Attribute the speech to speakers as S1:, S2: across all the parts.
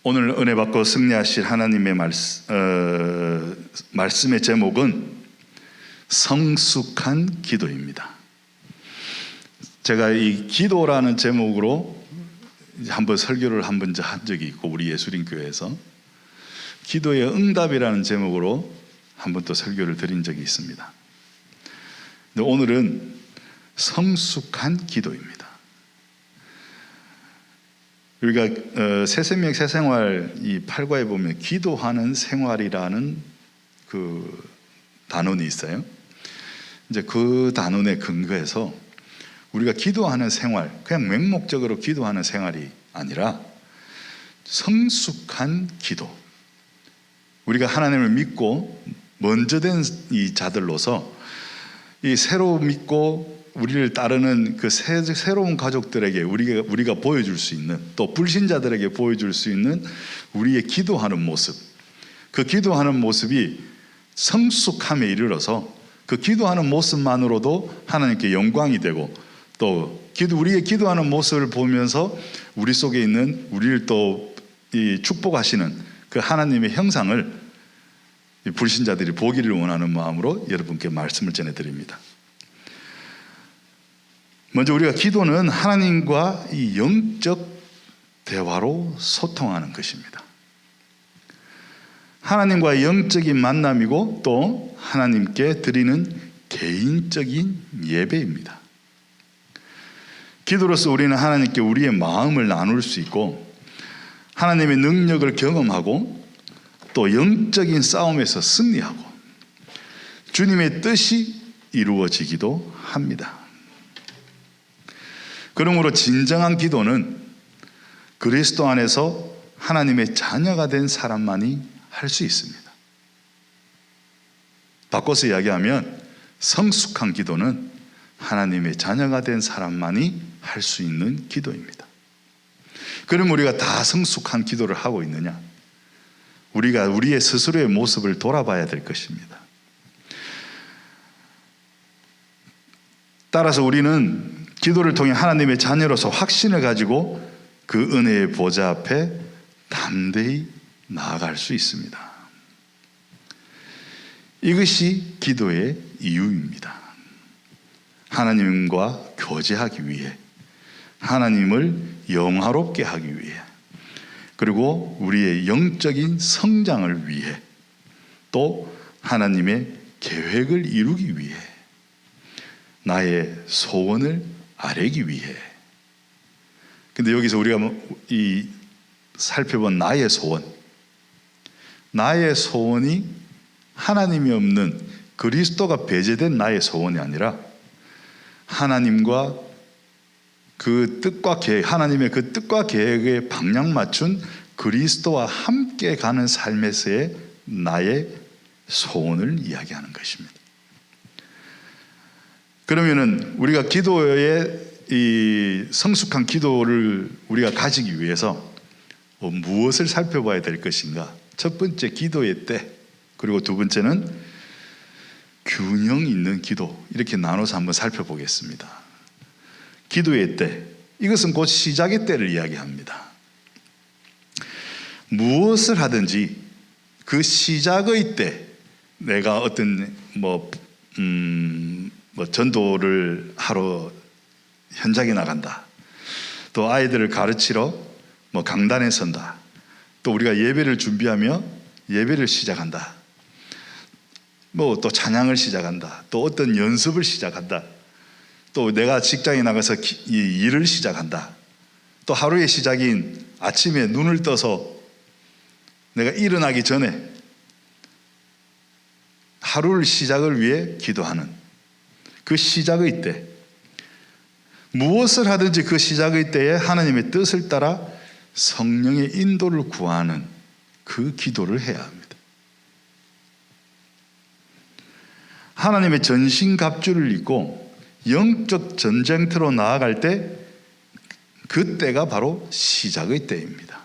S1: 오늘 은혜 받고 승리하실 하나님의 말씀의 제목은 성숙한 기도입니다. 제가 이 기도라는 제목으로 한번 설교를 한 적이 있고, 우리 예수림교회에서 기도의 응답이라는 제목으로 한번 또 설교를 드린 적이 있습니다. 근데 오늘은 성숙한 기도입니다. 우리가 새생명 새생활 이 8과에 보면 기도하는 생활이라는 그 단원이 있어요. 이제 그 단원에 근거해서 우리가 기도하는 생활, 그냥 맹목적으로 기도하는 생활이 아니라 성숙한 기도, 우리가 하나님을 믿고 먼저 된 이 자들로서 이 새로 믿고 우리를 따르는 그 새로운 가족들에게 우리가 보여줄 수 있는, 또 불신자들에게 보여줄 수 있는 우리의 기도하는 모습, 그 기도하는 모습이 성숙함에 이르러서 그 기도하는 모습만으로도 하나님께 영광이 되고, 또 우리의 기도하는 모습을 보면서 우리 속에 있는 우리를 또 이 축복하시는 그 하나님의 형상을 불신자들이 보기를 원하는 마음으로 여러분께 말씀을 전해드립니다. 먼저 우리가 기도는 하나님과 이 영적 대화로 소통하는 것입니다. 하나님과의 영적인 만남이고, 또 하나님께 드리는 개인적인 예배입니다. 기도로서 우리는 하나님께 우리의 마음을 나눌 수 있고, 하나님의 능력을 경험하고, 또 영적인 싸움에서 승리하고 주님의 뜻이 이루어지기도 합니다. 그러므로 진정한 기도는 그리스도 안에서 하나님의 자녀가 된 사람만이 할 수 있습니다. 바꿔서 이야기하면 성숙한 기도는 하나님의 자녀가 된 사람만이 할 수 있는 기도입니다. 그럼 우리가 다 성숙한 기도를 하고 있느냐? 우리가 우리의 스스로의 모습을 돌아봐야 될 것입니다. 따라서 우리는 기도를 통해 하나님의 자녀로서 확신을 가지고 그 은혜의 보좌 앞에 담대히 나아갈 수 있습니다. 이것이 기도의 이유입니다. 하나님과 교제하기 위해, 하나님을 영화롭게 하기 위해, 그리고 우리의 영적인 성장을 위해, 또 하나님의 계획을 이루기 위해, 나의 소원을 아뢰기 위해. 근데 여기서 우리가 살펴본 나의 소원이 하나님이 없는 그리스도가 배제된 나의 소원이 아니라 하나님과 그 뜻과 계획, 하나님의 그 뜻과 계획에 방향 맞춘 그리스도와 함께 가는 삶에서의 나의 소원을 이야기하는 것입니다. 그러면은 우리가 기도의 이 성숙한 기도를 우리가 가지기 위해서 무엇을 살펴봐야 될 것인가? 첫 번째, 기도의 때, 그리고 두 번째는 균형 있는 기도, 이렇게 나눠서 한번 살펴보겠습니다. 기도의 때, 이것은 곧 시작의 때를 이야기합니다. 무엇을 하든지 그 시작의 때, 내가 어떤 전도를 하러 현장에 나간다, 또 아이들을 가르치러 강단에 선다, 또 우리가 예배를 준비하며 예배를 시작한다, 또 찬양을 시작한다, 또 어떤 연습을 시작한다, 또 내가 직장에 나가서 일을 시작한다, 또 하루의 시작인 아침에 눈을 떠서 내가 일어나기 전에 하루를 시작을 위해 기도하는 그 시작의 때, 무엇을 하든지 그 시작의 때에 하나님의 뜻을 따라 성령의 인도를 구하는 그 기도를 해야 합니다. 하나님의 전신갑주를 입고 영적 전쟁터로 나아갈 때, 그 때가 바로 시작의 때입니다.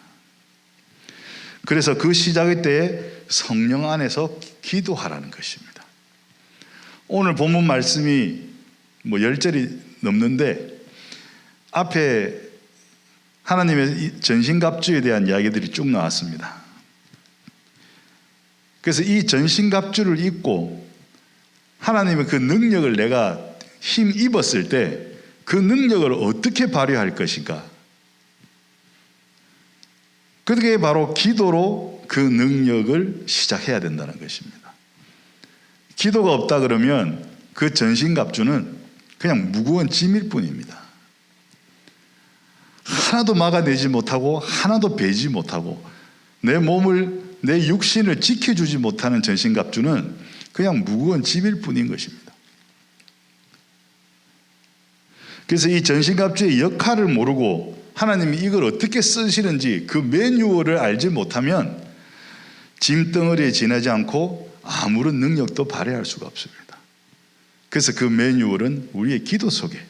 S1: 그래서 그 시작의 때에 성령 안에서 기도하라는 것입니다. 오늘 본문 말씀이 10절이 넘는데 앞에 하나님의 이 전신갑주에 대한 이야기들이 쭉 나왔습니다. 그래서 이 전신갑주를 입고 하나님의 그 능력을 내가 힘 입었을 때 그 능력을 어떻게 발휘할 것인가? 그게 바로 기도로 그 능력을 시작해야 된다는 것입니다. 기도가 없다 그러면 그 전신갑주는 그냥 무거운 짐일 뿐입니다. 하나도 막아내지 못하고 하나도 베지 못하고 내 몸을, 내 육신을 지켜주지 못하는 전신갑주는 그냥 무거운 짐일 뿐인 것입니다. 그래서 이 전신갑주의 역할을 모르고 하나님이 이걸 어떻게 쓰시는지 그 매뉴얼을 알지 못하면 짐덩어리에 지나지 않고 아무런 능력도 발휘할 수가 없습니다. 그래서 그 매뉴얼은 우리의 기도 속에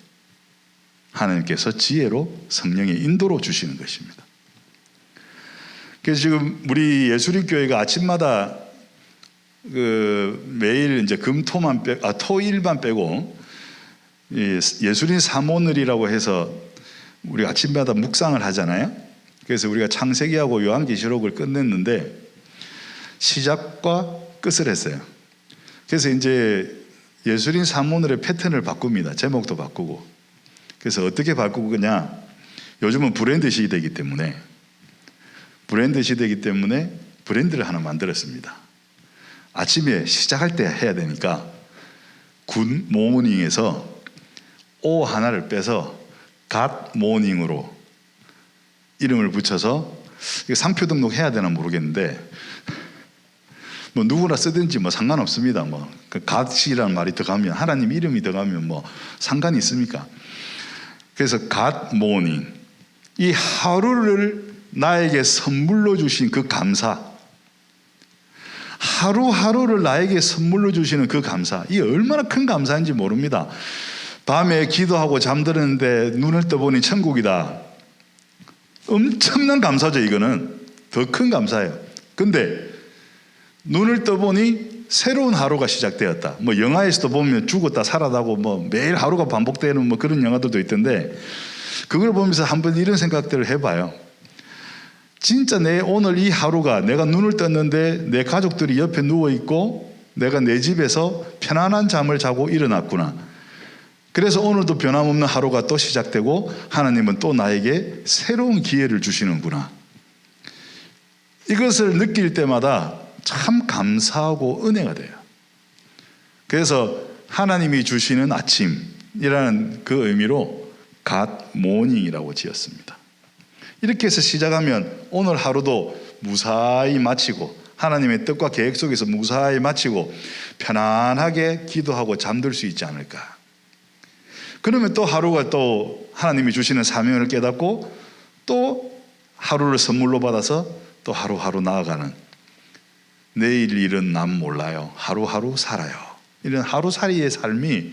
S1: 하나님께서 지혜로 성령의 인도로 주시는 것입니다. 그래서 지금 우리 예수님교회가 아침마다 매일 이제 토일만 빼고 예수님 사모늘이라고 해서 우리가 아침마다 묵상을 하잖아요. 그래서 우리가 창세기하고 요한계시록을 끝냈는데 시작과 끝을 했어요. 그래서 이제 예수님 사모늘의 패턴을 바꿉니다. 제목도 바꾸고. 그래서 어떻게 바꾸고 그냥 요즘은 브랜드 시대이기 때문에 브랜드를 하나 만들었습니다. 아침에 시작할 때 해야 되니까 굿 모닝에서 O 하나를 빼서 갓 모닝으로 이름을 붙여서 상표 등록해야 되나 모르겠는데 뭐 누구나 쓰든지 뭐 상관없습니다. 뭐 그 갓이라는 말이 들어가면 하나님 이름이 들어가면 뭐 상관이 있습니까? 그래서 갓 모닝, 이 하루를 나에게 선물로 주신 그 감사, 하루하루를 나에게 선물로 주시는 그 감사, 이 얼마나 큰 감사인지 모릅니다. 밤에 기도하고 잠들었는데 눈을 떠보니 천국이다. 엄청난 감사죠. 이거는 더 큰 감사예요. 근데 눈을 떠보니 새로운 하루가 시작되었다. 뭐 영화에서도 보면 죽었다 살아나고 뭐 매일 하루가 반복되는 뭐 그런 영화들도 있던데 그걸 보면서 한번 이런 생각들을 해봐요. 진짜 내 오늘 이 하루가 내가 눈을 떴는데 내 가족들이 옆에 누워있고 내가 내 집에서 편안한 잠을 자고 일어났구나. 그래서 오늘도 변함없는 하루가 또 시작되고 하나님은 또 나에게 새로운 기회를 주시는구나. 이것을 느낄 때마다 참 감사하고 은혜가 돼요. 그래서 하나님이 주시는 아침이라는 그 의미로 갓 모닝이라고 지었습니다. 이렇게 해서 시작하면 오늘 하루도 무사히 마치고 하나님의 뜻과 계획 속에서 무사히 마치고 편안하게 기도하고 잠들 수 있지 않을까. 그러면 또 하루가 또 하나님이 주시는 사명을 깨닫고 또 하루를 선물로 받아서 또 하루하루 나아가는, 내일 일은 남 몰라요, 하루하루 살아요, 이런 하루살이의 삶이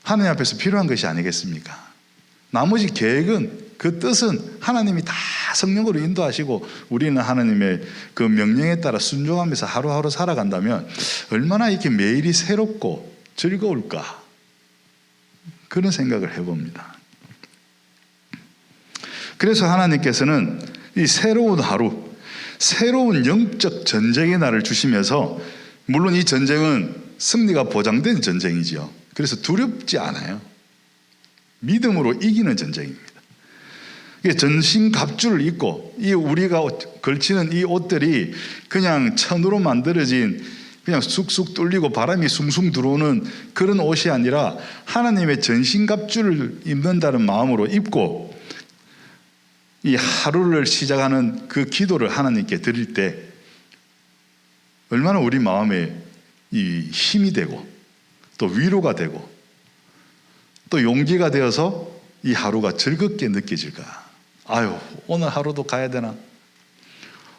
S1: 하나님 앞에서 필요한 것이 아니겠습니까? 나머지 계획은, 그 뜻은 하나님이 다 성령으로 인도하시고 우리는 하나님의 그 명령에 따라 순종하면서 하루하루 살아간다면 얼마나 이렇게 매일이 새롭고 즐거울까, 그런 생각을 해봅니다. 그래서 하나님께서는 이 새로운 하루, 새로운 영적 전쟁의 날을 주시면서, 물론 이 전쟁은 승리가 보장된 전쟁이지요. 그래서 두렵지 않아요. 믿음으로 이기는 전쟁입니다. 전신 갑주를 입고 이 우리가 걸치는 이 옷들이 그냥 천으로 만들어진 그냥 쑥쑥 뚫리고 바람이 숭숭 들어오는 그런 옷이 아니라 하나님의 전신 갑주를 입는다는 마음으로 입고 이 하루를 시작하는 그 기도를 하나님께 드릴 때 얼마나 우리 마음에 이 힘이 되고 또 위로가 되고 또 용기가 되어서 이 하루가 즐겁게 느껴질까. 아유, 오늘 하루도 가야 되나?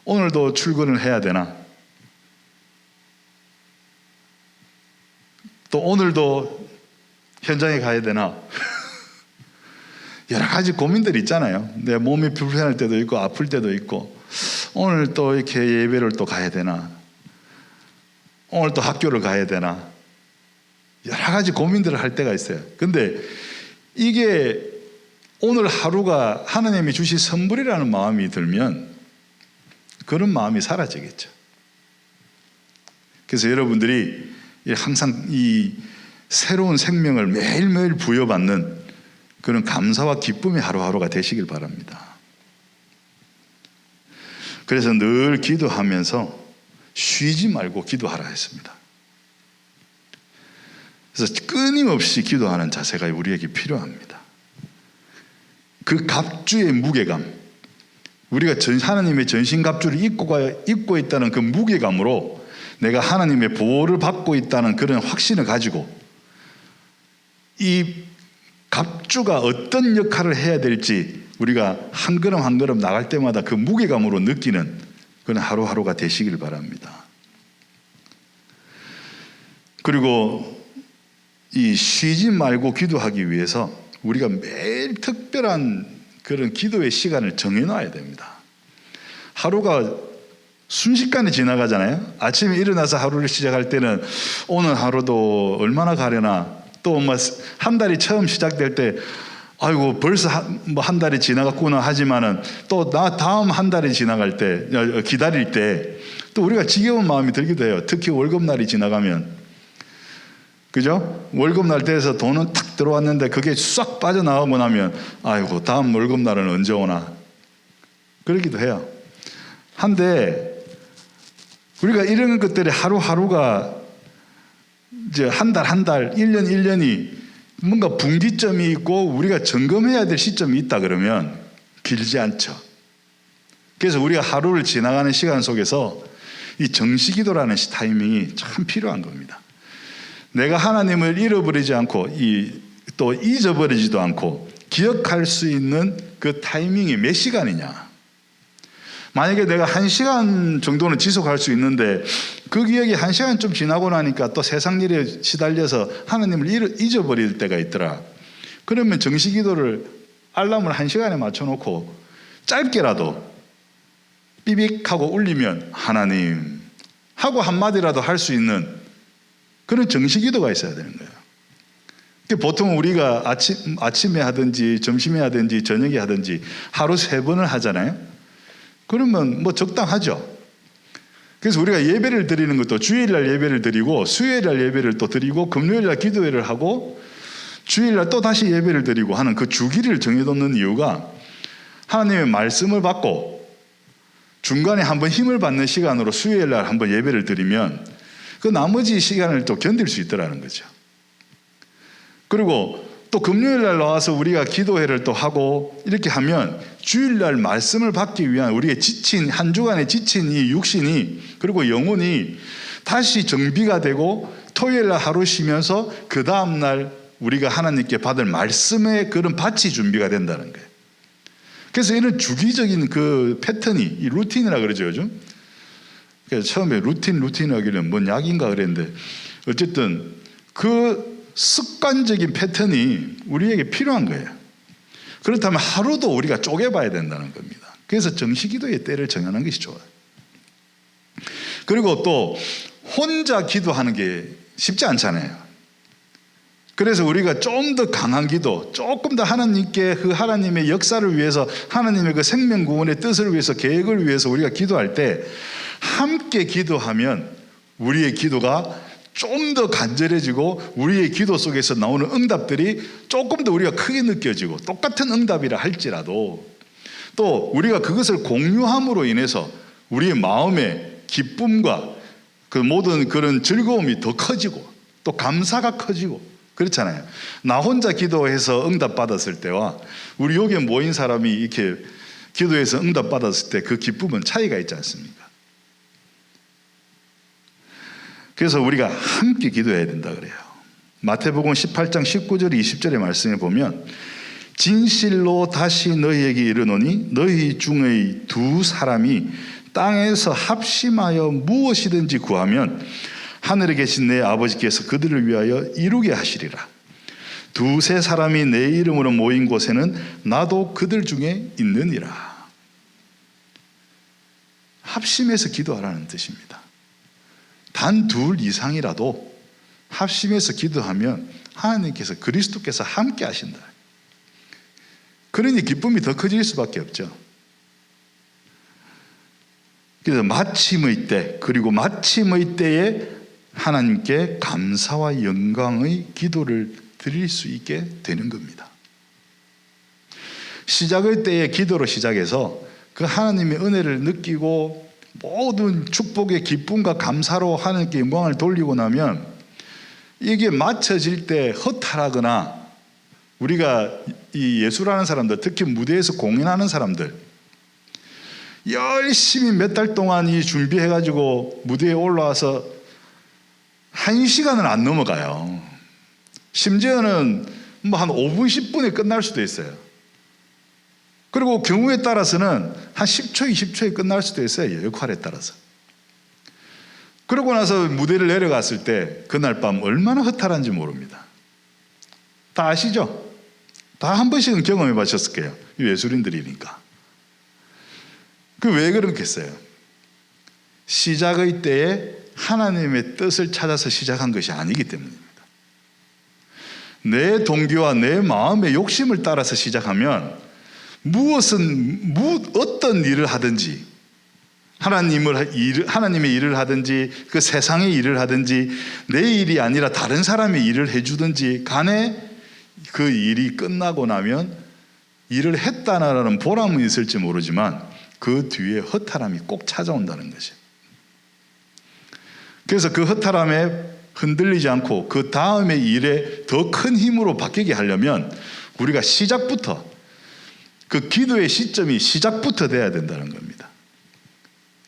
S1: 오늘도 출근을 해야 되나? 또 오늘도 현장에 가야 되나? 여러 가지 고민들이 있잖아요. 내 몸이 불편할 때도 있고 아플 때도 있고, 오늘 또 이렇게 예배를 또 가야 되나? 오늘 또 학교를 가야 되나? 여러 가지 고민들을 할 때가 있어요. 근데 이게 오늘 하루가 하나님이 주신 선물이라는 마음이 들면 그런 마음이 사라지겠죠. 그래서 여러분들이 항상 이 새로운 생명을 매일매일 부여받는 그런 감사와 기쁨의 하루하루가 되시길 바랍니다. 그래서 늘 기도하면서 쉬지 말고 기도하라 했습니다. 그래서 끊임없이 기도하는 자세가 우리에게 필요합니다. 그 갑주의 무게감, 우리가 하나님의 전신갑주를 입고 있다는 그 무게감으로 내가 하나님의 보호를 받고 있다는 그런 확신을 가지고 이 갑주가 어떤 역할을 해야 될지 우리가 한 걸음 한 걸음 나갈 때마다 그 무게감으로 느끼는 그런 하루하루가 되시길 바랍니다. 그리고 이 쉬지 말고 기도하기 위해서 우리가 매일 특별한 그런 기도의 시간을 정해놔야 됩니다. 하루가 순식간에 지나가잖아요. 아침에 일어나서 하루를 시작할 때는 오늘 하루도 얼마나 가려나, 또 한 달이 처음 시작될 때 아이고 벌써 한 달이 지나갔구나 하지만은 또 다음 한 달이 지나갈 때 기다릴 때 또 우리가 지겨운 마음이 들기도 해요. 특히 월급날이 지나가면, 그죠? 월급날 때에서 돈은 탁 들어왔는데 그게 싹 빠져나가고 나면 아이고 다음 월급날은 언제 오나 그러기도 해요. 한데 우리가 이런 것들이 하루하루가 이제 한 달, 1년, 1년이 뭔가 분기점이 있고 우리가 점검해야 될 시점이 있다 그러면 길지 않죠. 그래서 우리가 하루를 지나가는 시간 속에서 이 정시기도라는 타이밍이 참 필요한 겁니다. 내가 하나님을 잃어버리지 않고 또 잊어버리지도 않고 기억할 수 있는 그 타이밍이 몇 시간이냐. 만약에 내가 1시간 정도는 지속할 수 있는데 그 기억이 1시간 좀 지나고 나니까 또 세상 일에 시달려서 하나님을 잊어버릴 때가 있더라. 그러면 정시기도를 알람을 1시간에 맞춰놓고 짧게라도 삐빅하고 울리면 하나님 하고 한마디라도 할 수 있는 그런 정시기도가 있어야 되는 거예요. 보통 우리가 아침에 하든지 점심에 하든지 저녁에 하든지 하루 3번을 하잖아요. 그러면 적당하죠. 그래서 우리가 예배를 드리는 것도 주일날 예배를 드리고 수요일날 예배를 또 드리고 금요일날 기도회를 하고 주일날 또 다시 예배를 드리고 하는 그 주기를 정해놓는 이유가 하나님의 말씀을 받고 중간에 한번 힘을 받는 시간으로 수요일날 한번 예배를 드리면 그 나머지 시간을 또 견딜 수 있더라는 거죠. 그리고 또 금요일날 나와서 우리가 기도회를 또 하고 이렇게 하면 주일날 말씀을 받기 위한 우리의 지친 한 주간의 지친 이 육신이 그리고 영혼이 다시 정비가 되고 토요일날 하루 쉬면서 그 다음날 우리가 하나님께 받을 말씀의 그런 밭이 준비가 된다는 거예요. 그래서 이런 주기적인 그 패턴이 이 루틴이라 그러죠 요즘. 그래서 처음에 루틴 하기는 뭔 약인가 그랬는데 어쨌든 그 습관적인 패턴이 우리에게 필요한 거예요. 그렇다면 하루도 우리가 쪼개봐야 된다는 겁니다. 그래서 정시기도의 때를 정하는 것이 좋아요. 그리고 또 혼자 기도하는 게 쉽지 않잖아요. 그래서 우리가 좀 더 강한 기도, 조금 더 하나님께 그 하나님의 역사를 위해서 하나님의 그 생명 구원의 뜻을 위해서 계획을 위해서 우리가 기도할 때 함께 기도하면 우리의 기도가 좀 더 간절해지고 우리의 기도 속에서 나오는 응답들이 조금 더 우리가 크게 느껴지고 똑같은 응답이라 할지라도 또 우리가 그것을 공유함으로 인해서 우리의 마음의 기쁨과 그 모든 그런 즐거움이 더 커지고 또 감사가 커지고 그렇잖아요. 나 혼자 기도해서 응답받았을 때와 우리 여기에 모인 사람이 이렇게 기도해서 응답받았을 때 그 기쁨은 차이가 있지 않습니까? 그래서 우리가 함께 기도해야 된다 그래요. 마태복음 18장 19절 20절의 말씀에 보면 진실로 다시 너희에게 이르노니 너희 중의 두 사람이 땅에서 합심하여 무엇이든지 구하면 하늘에 계신 내 아버지께서 그들을 위하여 이루게 하시리라. 두세 사람이 내 이름으로 모인 곳에는 나도 그들 중에 있느니라. 합심해서 기도하라는 뜻입니다. 단 둘 이상이라도 합심해서 기도하면 하나님께서 그리스도께서 함께 하신다. 그러니 기쁨이 더 커질 수밖에 없죠. 그래서 마침의 때, 그리고 마침의 때에 하나님께 감사와 영광의 기도를 드릴 수 있게 되는 겁니다. 시작의 때에 기도로 시작해서 그 하나님의 은혜를 느끼고 모든 축복의 기쁨과 감사로 하나님께 영광을 돌리고 나면 이게 맞춰질 때 허탈하거나, 우리가 이 예술하는 사람들, 특히 무대에서 공연하는 사람들, 열심히 몇 달 동안 이 준비해가지고 무대에 올라와서 1시간은 안 넘어가요. 심지어는 뭐 한 5분, 10분에 끝날 수도 있어요. 그리고 경우에 따라서는 한 10초, 20초에 끝날 수도 있어요. 역할에 따라서. 그러고 나서 무대를 내려갔을 때 그날 밤 얼마나 허탈한지 모릅니다. 다 아시죠? 다 한 번씩은 경험해 보셨을 거예요. 예술인들이니까. 그 왜 그렇겠어요? 시작의 때에 하나님의 뜻을 찾아서 시작한 것이 아니기 때문입니다. 내 동기와 내 마음의 욕심을 따라서 시작하면 어떤 일을 하든지, 하나님의 일을 하든지, 그 세상의 일을 하든지, 내 일이 아니라 다른 사람의 일을 해주든지 간에 그 일이 끝나고 나면 일을 했다라는 보람은 있을지 모르지만 그 뒤에 허탈함이 꼭 찾아온다는 것이에요. 그래서 그 허탈함에 흔들리지 않고 그 다음의 일에 더 큰 힘으로 바뀌게 하려면 우리가 시작부터, 그 기도의 시점이 시작부터 돼야 된다는 겁니다.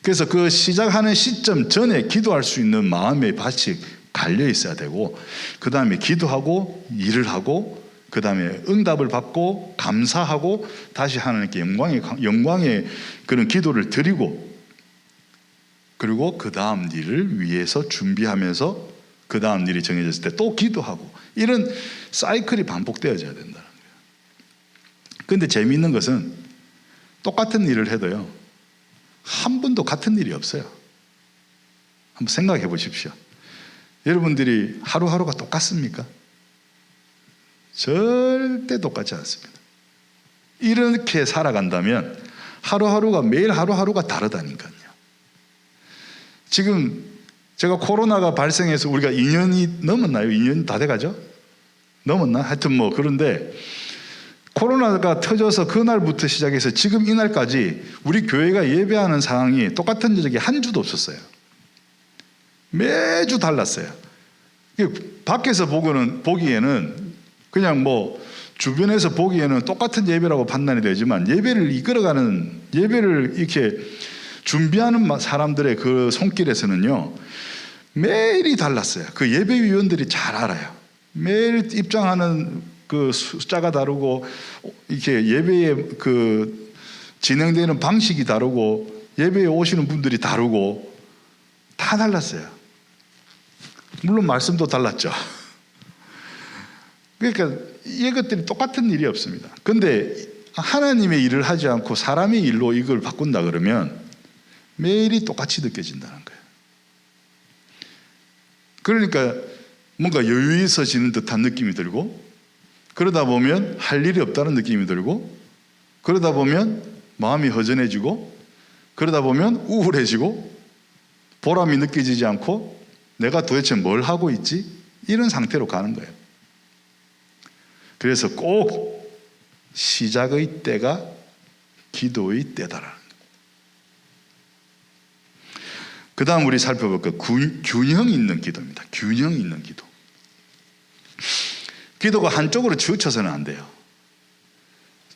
S1: 그래서 그 시작하는 시점 전에 기도할 수 있는 마음의 밭이 갈려 있어야 되고, 그 다음에 기도하고 일을 하고, 그 다음에 응답을 받고 감사하고 다시 하나님께 영광의 그런 기도를 드리고, 그리고 그 다음 일을 위해서 준비하면서 그 다음 일이 정해졌을 때 또 기도하고, 이런 사이클이 반복되어져야 된다는 거예요. 그런데 재미있는 것은 똑같은 일을 해도요, 한 번도 같은 일이 없어요. 한번 생각해 보십시오. 여러분들이 하루하루가 똑같습니까? 절대 똑같지 않습니다. 이렇게 살아간다면 하루하루가, 매일 하루하루가 다르다니까요. 지금 제가 코로나가 발생해서 우리가 2년이 넘었나요? 2년 다 돼가죠? 넘었나? 하여튼 뭐 그런데 코로나가 터져서 그날부터 시작해서 지금 이날까지 우리 교회가 예배하는 상황이 똑같은 적이 한 주도 없었어요. 매주 달랐어요. 밖에서 보기에는 그냥 뭐 주변에서 보기에는 똑같은 예배라고 판단이 되지만, 예배를 이끌어가는, 예배를 이렇게 준비하는 사람들의 그 손길에서는요, 매일이 달랐어요. 그 예배위원들이 잘 알아요. 매일 입장하는 그 숫자가 다르고, 이렇게 예배에 그 진행되는 방식이 다르고, 예배에 오시는 분들이 다르고, 다 달랐어요. 물론 말씀도 달랐죠. 그러니까 이것들이 똑같은 일이 없습니다. 그런데 하나님의 일을 하지 않고 사람의 일로 이걸 바꾼다 그러면 매일이 똑같이 느껴진다는 거예요. 그러니까 뭔가 여유 있어지는 듯한 느낌이 들고, 그러다 보면 할 일이 없다는 느낌이 들고, 그러다 보면 마음이 허전해지고, 그러다 보면 우울해지고, 보람이 느껴지지 않고 내가 도대체 뭘 하고 있지? 이런 상태로 가는 거예요. 그래서 꼭 시작의 때가 기도의 때다라는 거예요. 그 다음 우리 살펴볼 것, 균형 있는 기도입니다. 균형 있는 기도. 기도가 한쪽으로 치우쳐서는 안 돼요.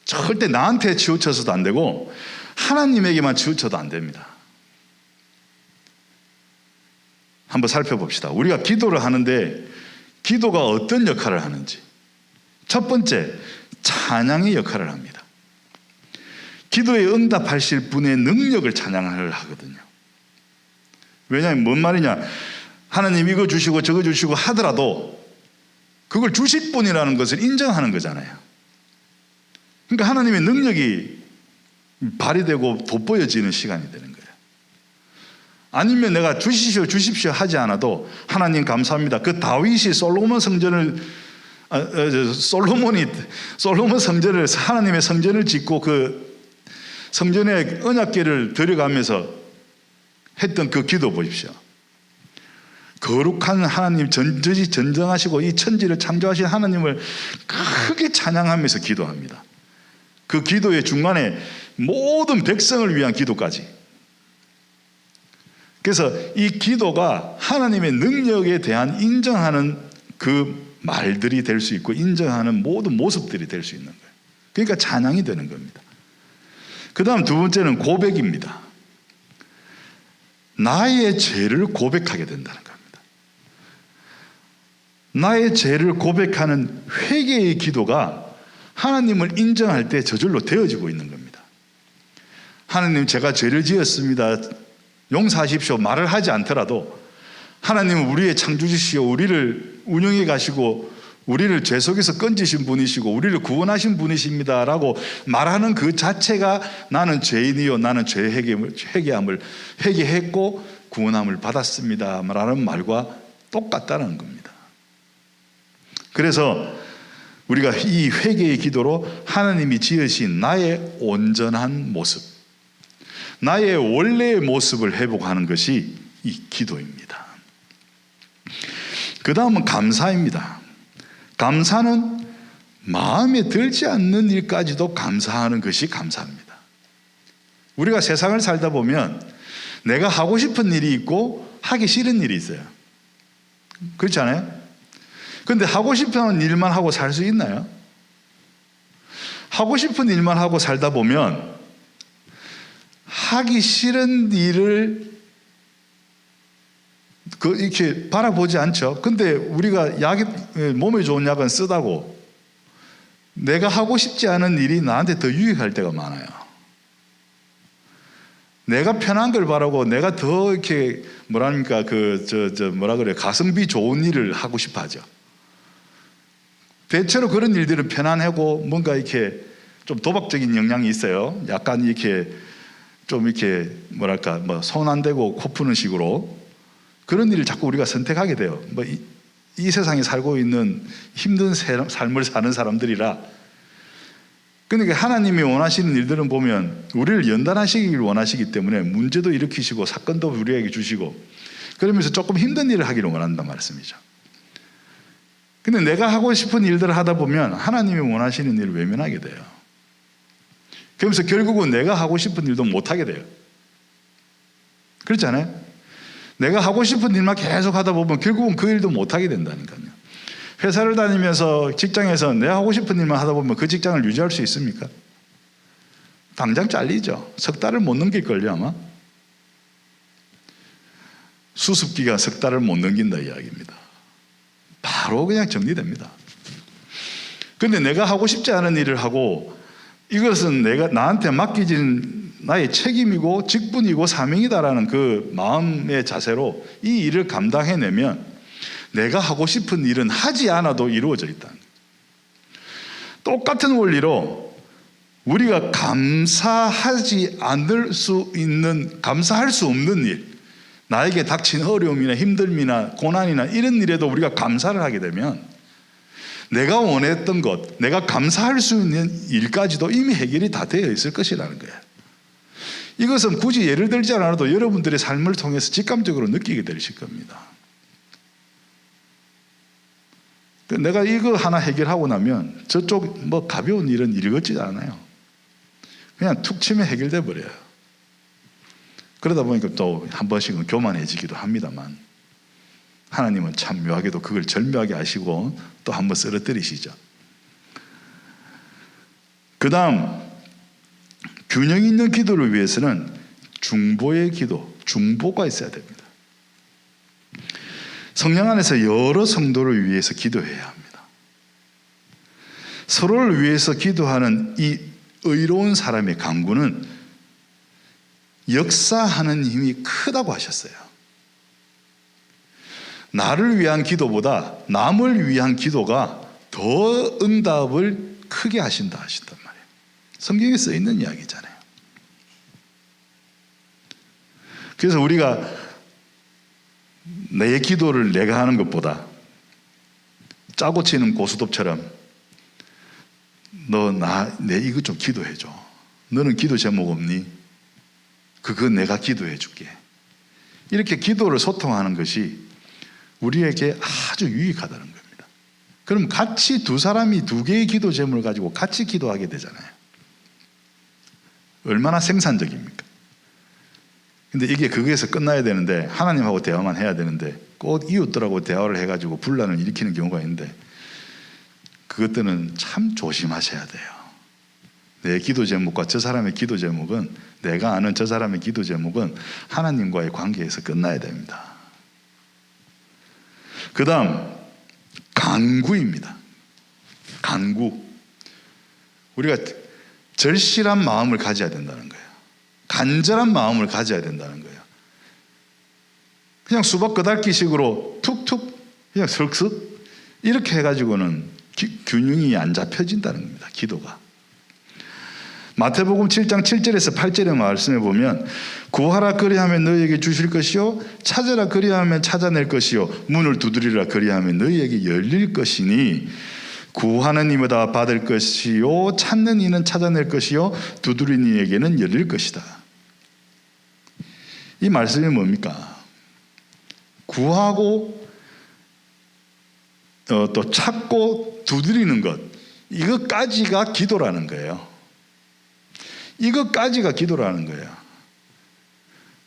S1: 절대 나한테 치우쳐서도 안 되고 하나님에게만 치우쳐도 안 됩니다. 한번 살펴봅시다. 우리가 기도를 하는데 기도가 어떤 역할을 하는지. 첫 번째, 찬양의 역할을 합니다. 기도에 응답하실 분의 능력을 찬양을 하거든요. 왜냐하면 뭔 말이냐, 하나님 이거 주시고 저거 주시고 하더라도 그걸 주실 분이라는 것을 인정하는 거잖아요. 그러니까 하나님의 능력이 발휘되고 돋보여지는 시간이 되는 거예요. 아니면 내가 주십시오 하지 않아도 하나님 감사합니다, 그 다윗이 솔로몬 성전을 솔로몬 성전을, 하나님의 성전을 짓고 그 성전에 언약궤를 들여가면서 했던 그 기도 보십시오. 거룩한 하나님, 전지전능하시고 이 천지를 창조하신 하나님을 크게 찬양하면서 기도합니다. 그 기도의 중간에 모든 백성을 위한 기도까지. 그래서 이 기도가 하나님의 능력에 대한 인정하는 그 말들이 될 수 있고, 인정하는 모든 모습들이 될 수 있는 거예요. 그러니까 찬양이 되는 겁니다. 그 다음 두 번째는 고백입니다. 나의 죄를 고백하게 된다는 겁니다. 나의 죄를 고백하는 회개의 기도가 하나님을 인정할 때 저절로 되어지고 있는 겁니다. 하나님, 제가 죄를 지었습니다, 용서하십시오 말을 하지 않더라도 하나님은 우리의 창조주시오, 우리를 운영해 가시고 우리를 죄 속에서 건지신 분이시고 우리를 구원하신 분이십니다 라고 말하는 그 자체가 나는 죄인이요, 나는 죄 회개했고 구원함을 받았습니다 라는 말과 똑같다는 겁니다. 그래서 우리가 이 회개의 기도로 하나님이 지으신 나의 온전한 모습, 나의 원래의 모습을 회복하는 것이 이 기도입니다. 그 다음은 감사입니다. 감사는 마음에 들지 않는 일까지도 감사하는 것이 감사입니다. 우리가 세상을 살다 보면 내가 하고 싶은 일이 있고 하기 싫은 일이 있어요. 그렇지 않아요? 그런데 하고 싶은 일만 하고 살 수 있나요? 하고 싶은 일만 하고 살다 보면 하기 싫은 일을 이렇게 바라보지 않죠. 근데 우리가 몸에 좋은 약은 쓰다고 내가 하고 싶지 않은 일이 나한테 더 유익할 때가 많아요. 내가 편한 걸 바라고 내가 더 이렇게 가성비 좋은 일을 하고 싶어 하죠. 대체로 그런 일들은 편안하고 뭔가 이렇게 좀 도박적인 영향이 있어요. 약간 이렇게 좀 이렇게 손 안 대고 코 푸는 식으로 그런 일을 자꾸 우리가 선택하게 돼요. 이 세상에 살고 있는 힘든 삶을 사는 사람들이라. 그러니까 하나님이 원하시는 일들은 보면 우리를 연단하시기를 원하시기 때문에 문제도 일으키시고 사건도 우리에게 주시고 그러면서 조금 힘든 일을 하기를 원한단 말씀이죠. 근데 내가 하고 싶은 일들을 하다 보면 하나님이 원하시는 일을 외면하게 돼요. 그러면서 결국은 내가 하고 싶은 일도 못하게 돼요. 그렇지 않아요? 내가 하고 싶은 일만 계속 하다 보면 결국은 그 일도 못하게 된다니까요. 회사를 다니면서 직장에서 내가 하고 싶은 일만 하다 보면 그 직장을 유지할 수 있습니까? 당장 잘리죠. 석 달을 못 넘길걸요 아마. 수습기가 석 달을 못 넘긴다 이야기입니다. 바로 그냥 정리됩니다. 그런데 내가 하고 싶지 않은 일을 하고 이것은 나한테 맡겨진 나의 책임이고 직분이고 사명이다라는 그 마음의 자세로 이 일을 감당해내면 내가 하고 싶은 일은 하지 않아도 이루어져 있다. 똑같은 원리로 우리가 감사할 수 없는 일, 나에게 닥친 어려움이나 힘듦이나 고난이나 이런 일에도 우리가 감사를 하게 되면 내가 원했던 것, 내가 감사할 수 있는 일까지도 이미 해결이 다 되어 있을 것이라는 거예요. 이것은 굳이 예를 들지 않아도 여러분들의 삶을 통해서 직감적으로 느끼게 되실 겁니다. 내가 이거 하나 해결하고 나면 저쪽 가벼운 일은 일같지 않아요. 그냥 툭 치면 해결돼 버려요. 그러다 보니까 또 한 번씩은 교만해지기도 합니다만 하나님은 참 묘하게도 그걸 절묘하게 아시고 또 한 번 쓰러뜨리시죠. 그 다음 균형 있는 기도를 위해서는 중보의 기도, 중보가 있어야 됩니다. 성령 안에서 여러 성도를 위해서 기도해야 합니다. 서로를 위해서 기도하는 이 의로운 사람의 간구는 역사하는 힘이 크다고 하셨어요. 나를 위한 기도보다 남을 위한 기도가 더 응답을 크게 하신단 말이에요. 성경에 써 있는 이야기잖아요. 그래서 우리가 내 기도를 내가 하는 것보다 짜고 치는 고스톱처럼 너 내 이거 좀 기도해줘. 너는 기도 제목 없니? 그거 내가 기도해 줄게. 이렇게 기도를 소통하는 것이 우리에게 아주 유익하다는 겁니다. 그럼 같이 두 사람이 두 개의 기도 제목을 가지고 같이 기도하게 되잖아요. 얼마나 생산적입니까? 근데 이게 거기에서 끝나야 되는데, 하나님하고 대화만 해야 되는데 꼭 이웃들하고 대화를 해가지고 분란을 일으키는 경우가 있는데, 그것들은 참 조심하셔야 돼요. 내 기도 제목과 저 사람의 기도 제목은, 내가 아는 저 사람의 기도 제목은 하나님과의 관계에서 끝나야 됩니다. 그 다음 간구입니다. 간구. 우리가 절실한 마음을 가져야 된다는 거예요. 간절한 마음을 가져야 된다는 거예요. 그냥 수박 끄달기식으로 툭툭 그냥 슬슬 이렇게 해가지고는 균형이 안 잡혀진다는 겁니다. 기도가. 마태복음 7장 7절에서 8절의 말씀에 보면, 구하라 그리하면 너희에게 주실 것이요 찾으라 그리하면 찾아낼 것이요 문을 두드리라 그리하면 너희에게 열릴 것이니 구하는 이마다 받을 것이요 찾는 이는 찾아낼 것이요 두드리는 이에게는 열릴 것이다. 이 말씀이 뭡니까? 구하고 또 찾고 두드리는 것, 이것까지가 기도라는 거예요. 이것까지가 기도라는 거예요.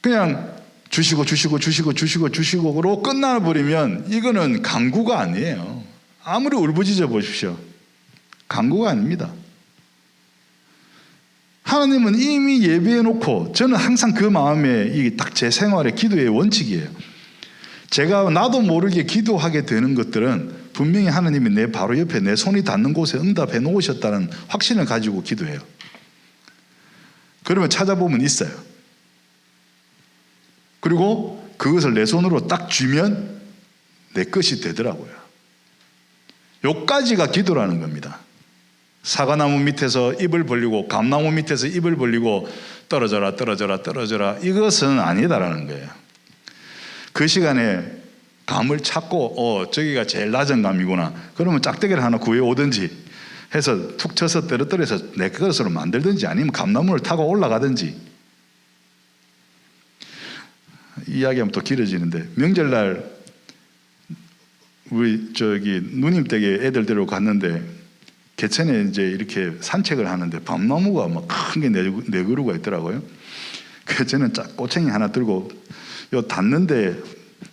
S1: 그냥 주시고로 끝나버리면 이거는 간구가 아니에요. 아무리 울부짖어 보십시오. 간구가 아닙니다. 하나님은 이미 예비해 놓고, 저는 항상 그 마음에 이게 딱 제 생활의 기도의 원칙이에요. 제가 나도 모르게 기도하게 되는 것들은 분명히 하나님이 내 바로 옆에 내 손이 닿는 곳에 응답해 놓으셨다는 확신을 가지고 기도해요. 그러면 찾아보면 있어요. 그리고 그것을 내 손으로 딱 쥐면 내 것이 되더라고요. 요까지가 기도라는 겁니다. 사과나무 밑에서 입을 벌리고 감나무 밑에서 입을 벌리고 떨어져라 이것은 아니다라는 거예요. 그 시간에 감을 찾고 저기가 제일 낮은 감이구나, 그러면 짝대기를 하나 구해 오든지 해서 툭 쳐서 떨어뜨려서 내 것으로 만들든지, 아니면 감나무를 타고 올라가든지. 이야기하면 또 길어지는데, 명절날 우리 누님 댁에 애들 데리고 갔는데 개천에 이제 이렇게 산책을 하는데 밤나무가 막 큰 게 네 그루가 있더라고요. 그래서 저는 꼬챙이 하나 들고 요 닿는데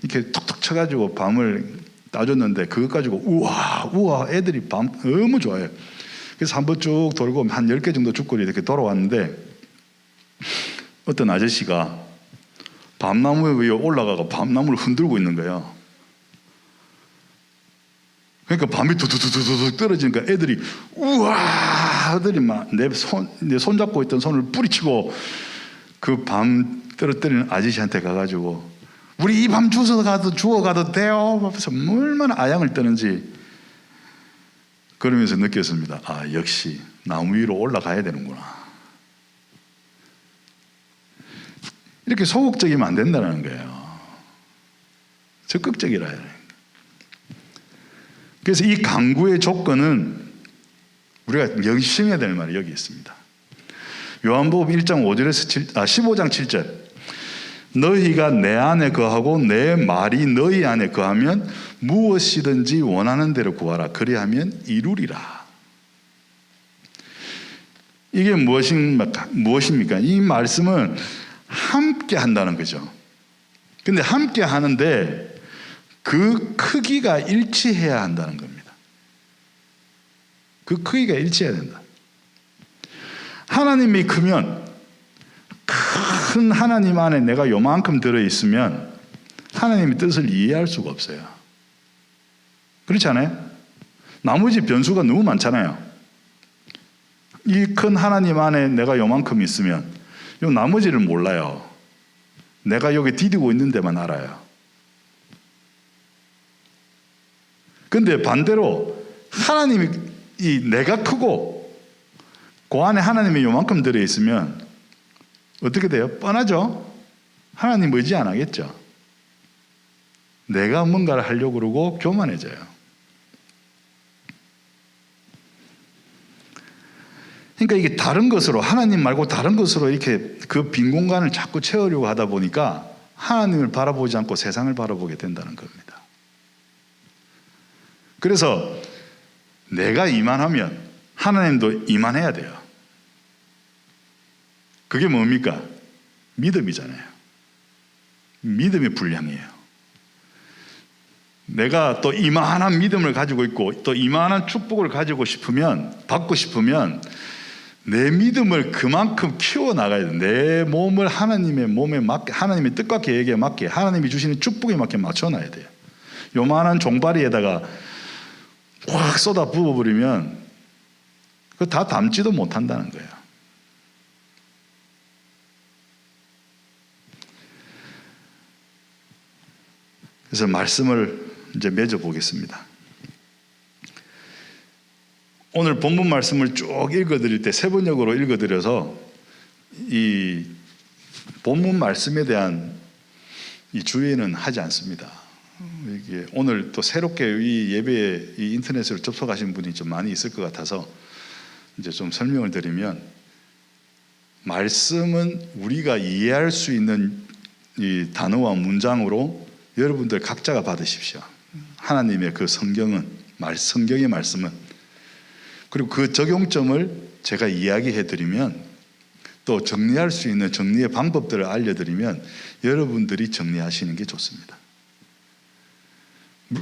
S1: 이렇게 툭툭 쳐가지고 밤을 따줬는데, 그것 가지고 우와 애들이 밤 너무 좋아해요. 그래서 한번 쭉 돌고 한 10개 정도 죽거리 이렇게 돌아왔는데, 어떤 아저씨가 밤나무 위에 올라가고 밤나무를 흔들고 있는 거예요. 그러니까 밤이 두두두두두 떨어지니까 애들이 우와 애들이 막 내 손 잡고 있던 손을 뿌리치고 그 밤 떨어뜨리는 아저씨한테 가가지고, 우리 이 밤 주워 가도 돼요? 하면서 얼마나 아양을 떠는지. 그러면서 느꼈습니다. 아, 역시 나무 위로 올라가야 되는구나. 이렇게 소극적이면 안 된다는 거예요. 적극적이라 해요. 그래서 이 간구의 조건은 우리가 명심해야 될 말이 여기 있습니다. 요한복음 1장 15장 7절. 너희가 내 안에 거하고 내 말이 너희 안에 거하면 무엇이든지 원하는 대로 구하라. 그리하면 이루리라. 이게 무엇입니까? 이 말씀은 함께 한다는 거죠. 근데 함께 하는데 그 크기가 일치해야 한다는 겁니다. 그 크기가 일치해야 된다. 하나님이 크면, 큰 하나님 안에 내가 요만큼 들어있으면 하나님의 뜻을 이해할 수가 없어요. 그렇지 않아요? 나머지 변수가 너무 많잖아요. 이 큰 하나님 안에 내가 요만큼 있으면 요 나머지를 몰라요. 내가 여기 디디고 있는 데만 알아요. 근데 반대로 하나님이 내가 크고 그 안에 하나님이 요만큼 들어있으면 어떻게 돼요? 뻔하죠? 하나님 의지 안 하겠죠? 내가 뭔가를 하려고 그러고 교만해져요. 그러니까 이게 다른 것으로, 하나님 말고 다른 것으로 이렇게 그 빈 공간을 자꾸 채우려고 하다 보니까 하나님을 바라보지 않고 세상을 바라보게 된다는 겁니다. 그래서 내가 이만하면 하나님도 이만해야 돼요. 그게 뭡니까? 믿음이잖아요. 믿음이 분량이에요. 내가 또 이만한 믿음을 가지고 있고 또 이만한 축복을 가지고 싶으면, 받고 싶으면 내 믿음을 그만큼 키워나가야 돼. 내 몸을 하나님의 몸에 맞게, 하나님의 뜻과 계획에 맞게, 하나님이 주시는 축복에 맞게 맞춰놔야 돼요. 요만한 종바리에다가 확 쏟아 부어버리면 그거 다 담지도 못한다는 거예요. 그래서 말씀을 이제 맺어 보겠습니다. 오늘 본문 말씀을 쭉 읽어드릴 때 세 번역으로 읽어드려서 이 본문 말씀에 대한 이 주의는 하지 않습니다. 이게 오늘 또 새롭게 이 예배에 이 인터넷으로 접속하신 분이 좀 많이 있을 것 같아서 이제 좀 설명을 드리면, 말씀은 우리가 이해할 수 있는 이 단어와 문장으로 여러분들 각자가 받으십시오. 하나님의 그 성경은, 성경의 말씀은. 그리고 그 적용점을 제가 이야기해 드리면, 또 정리할 수 있는 정리의 방법들을 알려드리면 여러분들이 정리하시는 게 좋습니다.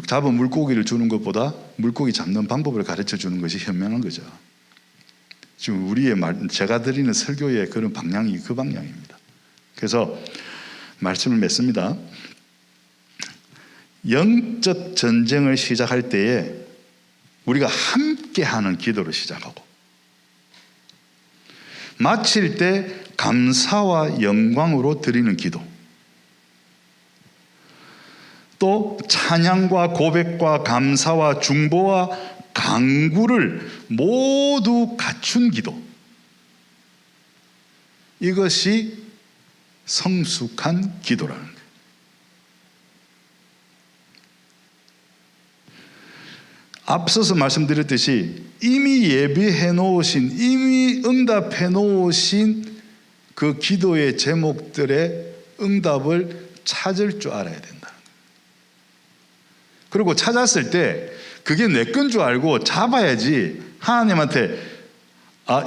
S1: 잡은 물고기를 주는 것보다 물고기 잡는 방법을 가르쳐 주는 것이 현명한 거죠. 지금 제가 드리는 설교의 그런 방향이 그 방향입니다. 그래서 말씀을 맺습니다. 영적 전쟁을 시작할 때에 우리가 함께하는 기도를 시작하고, 마칠 때 감사와 영광으로 드리는 기도, 또 찬양과 고백과 감사와 중보와 간구를 모두 갖춘 기도, 이것이 성숙한 기도라는 거예요. 앞서서 말씀드렸듯이 이미 예비해 놓으신, 이미 응답해 놓으신 그 기도의 제목들의 응답을 찾을 줄 알아야 된다. 그리고 찾았을 때 그게 내 건 줄 알고 잡아야지 하나님한테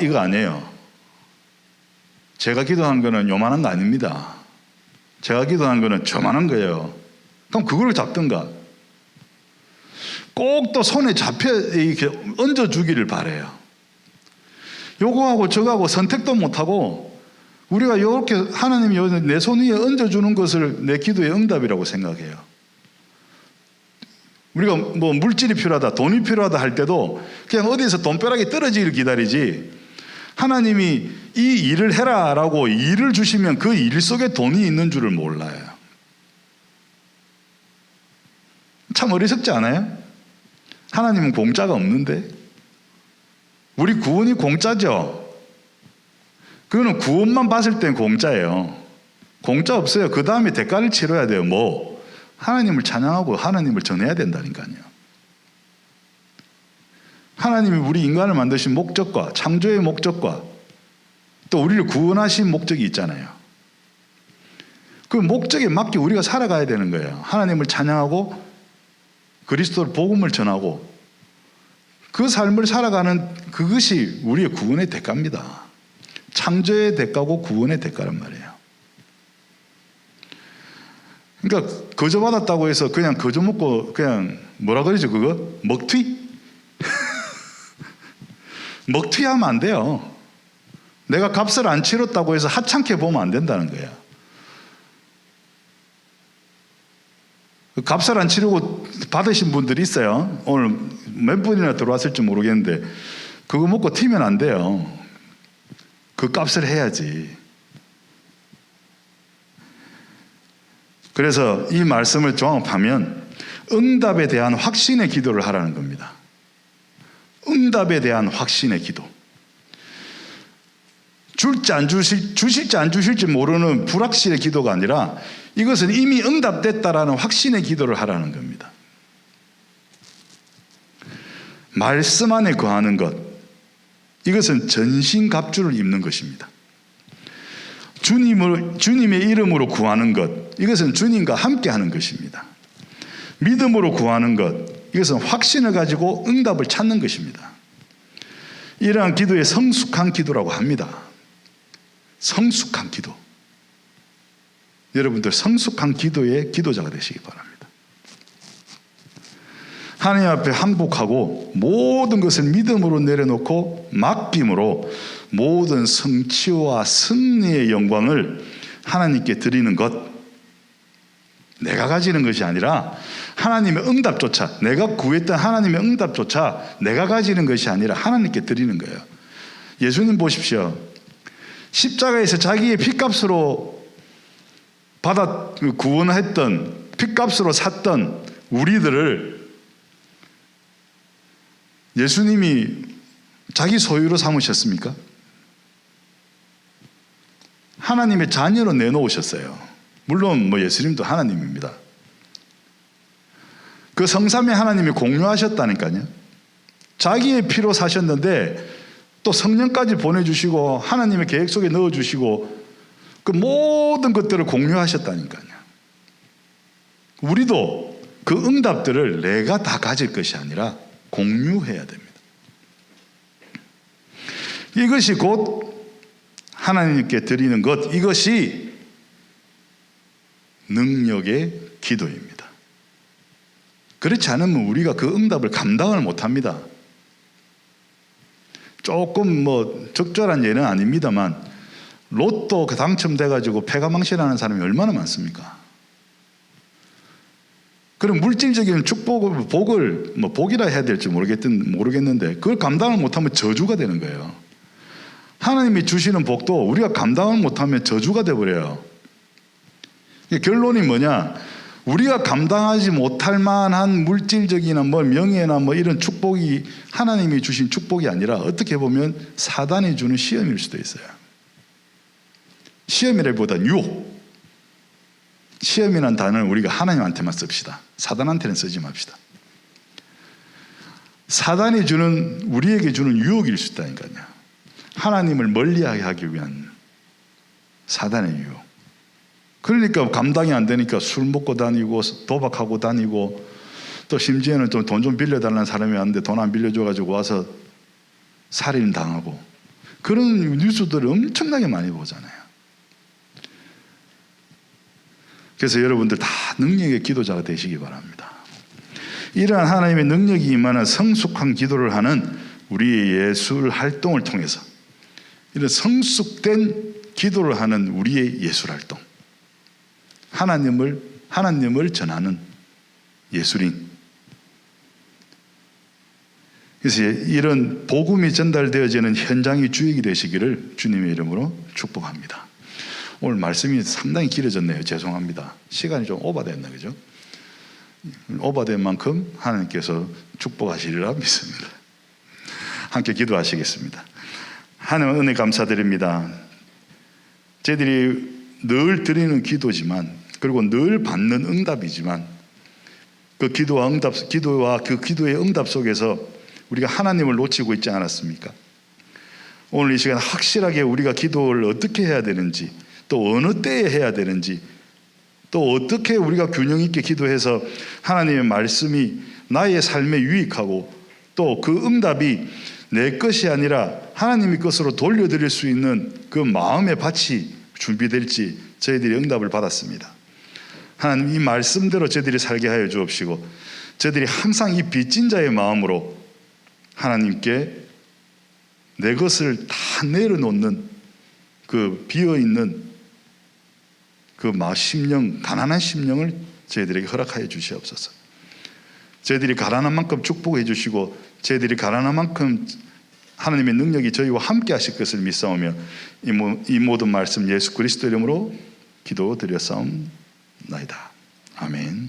S1: 이거 아니에요. 제가 기도한 거는 요만한 거 아닙니다. 제가 기도한 거는 저만한 거예요. 그럼 그걸 잡든가. 꼭 또 손에 잡혀 이렇게 얹어주기를 바라요. 요거하고 저거하고 선택도 못하고 우리가 이렇게 하나님이 내 손 위에 얹어주는 것을 내 기도의 응답이라고 생각해요. 우리가 뭐 물질이 필요하다, 돈이 필요하다 할 때도 그냥 어디에서 돈벼락이 떨어지기를 기다리지, 하나님이 이 일을 해라 라고 일을 주시면 그 일 속에 돈이 있는 줄을 몰라요. 참 어리석지 않아요? 하나님은 공짜가 없는데. 우리 구원이 공짜죠. 그거는 구원만 봤을 땐 공짜예요. 공짜 없어요. 그 다음에 대가를 치러야 돼요. 뭐? 하나님을 찬양하고 하나님을 전해야 된다니까요. 하나님이 우리 인간을 만드신 목적과 창조의 목적과 또 우리를 구원하신 목적이 있잖아요. 그 목적에 맞게 우리가 살아가야 되는 거예요. 하나님을 찬양하고 그리스도의 복음을 전하고 그 삶을 살아가는 그것이 우리의 구원의 대가입니다. 창조의 대가고 구원의 대가란 말이에요. 그러니까 거저 받았다고 해서 그냥 거저 먹고 그냥 뭐라 그러죠 그거? 먹튀? 먹튀하면 안 돼요. 내가 값을 안 치렀다고 해서 하찮게 보면 안 된다는 거야. 값을 안 치르고 받으신 분들이 있어요. 오늘 몇 분이나 들어왔을지 모르겠는데 그거 먹고 튀면 안 돼요. 그 값을 해야지. 그래서 이 말씀을 종합하면 응답에 대한 확신의 기도를 하라는 겁니다. 응답에 대한 확신의 기도. 주실지 안 주실지 모르는 불확실의 기도가 아니라 이것은 이미 응답됐다라는 확신의 기도를 하라는 겁니다. 말씀 안에 거하는 것, 이것은 전신갑주를 입는 것입니다. 주님의 이름으로 구하는 것, 이것은 주님과 함께 하는 것입니다. 믿음으로 구하는 것, 이것은 확신을 가지고 응답을 찾는 것입니다. 이러한 기도에 성숙한 기도라고 합니다. 성숙한 기도. 여러분들 성숙한 기도의 기도자가 되시기 바랍니다. 하나님 앞에 항복하고 모든 것을 믿음으로 내려놓고 맡김으로 모든 성취와 승리의 영광을 하나님께 드리는 것. 내가 가지는 것이 아니라 하나님의 응답조차, 내가 구했던 하나님의 응답조차 내가 가지는 것이 아니라 하나님께 드리는 거예요. 예수님 보십시오. 십자가에서 자기의 핏값으로 받아 구원했던, 핏값으로 샀던 우리들을 예수님이 자기 소유로 삼으셨습니까? 하나님의 자녀로 내놓으셨어요. 물론 예수님도 하나님입니다. 그 성삼위 하나님이 공유하셨다니까요. 자기의 피로 사셨는데 또 성령까지 보내주시고 하나님의 계획 속에 넣어주시고 그 모든 것들을 공유하셨다니까요. 우리도 그 응답들을 내가 다 가질 것이 아니라 공유해야 됩니다. 이것이 곧 하나님께 드리는 것, 이것이 능력의 기도입니다. 그렇지 않으면 우리가 그 응답을 감당을 못합니다. 조금 적절한 예는 아닙니다만 로또 당첨돼가지고 폐가망신하는 사람이 얼마나 많습니까? 그럼 물질적인 축복을, 복을 복이라 해야 될지 모르겠는데 그걸 감당을 못하면 저주가 되는 거예요. 하나님이 주시는 복도 우리가 감당을 못하면 저주가 되어버려요. 결론이 뭐냐? 우리가 감당하지 못할 만한 물질적이나 명예나 이런 축복이 하나님이 주신 축복이 아니라 어떻게 보면 사단이 주는 시험일 수도 있어요. 시험이라기보다는 유혹. 시험이라는 단어를 우리가 하나님한테만 씁시다. 사단한테는 쓰지 맙시다. 사단이 주는, 우리에게 주는 유혹일 수 있다니까요. 하나님을 멀리하게 하기 위한 사단의 유혹. 그러니까 감당이 안 되니까 술 먹고 다니고 도박하고 다니고 또 심지어는 좀 돈 좀 빌려달라는 사람이 왔는데 돈 안 빌려줘가지고 와서 살인 당하고 그런 뉴스들을 엄청나게 많이 보잖아요. 그래서 여러분들 다 능력의 기도자가 되시기 바랍니다. 이러한 하나님의 능력이 임하는 성숙한 기도를 하는 우리의 예술 활동을 통해서 이런 성숙된 기도를 하는 우리의 예술 활동, 하나님을 전하는 예술인. 그래서 이런 복음이 전달되어지는 현장의 주역이 되시기를 주님의 이름으로 축복합니다. 오늘 말씀이 상당히 길어졌네요. 죄송합니다. 시간이 좀 오버됐나 그죠? 오버된 만큼 하나님께서 축복하시리라 믿습니다. 함께 기도하시겠습니다. 하나님 은혜 감사드립니다. 저희들이 늘 드리는 기도지만 그리고 늘 받는 응답이지만 그 기도와 그 기도의 응답 속에서 우리가 하나님을 놓치고 있지 않았습니까? 오늘 이 시간 확실하게 우리가 기도를 어떻게 해야 되는지, 또 어느 때에 해야 되는지, 또 어떻게 우리가 균형 있게 기도해서 하나님의 말씀이 나의 삶에 유익하고 또 그 응답이 내 것이 아니라 하나님의 것으로 돌려드릴 수 있는 그 마음의 밭이 준비될지 저희들이 응답을 받았습니다. 하나님, 이 말씀대로 저희들이 살게 하여 주옵시고 저희들이 항상 이 빚진 자의 마음으로 하나님께 내 것을 다 내려놓는 그 비어있는 그 심령, 가난한 심령을 저희들에게 허락하여 주시옵소서. 저희들이 가난한 만큼 축복해 주시고 저희들이 가난한 만큼 하나님의 능력이 저희와 함께 하실 것을 믿사오며 이 모든 말씀 예수 그리스도 이름으로 기도드렸사옵나이다. 아멘.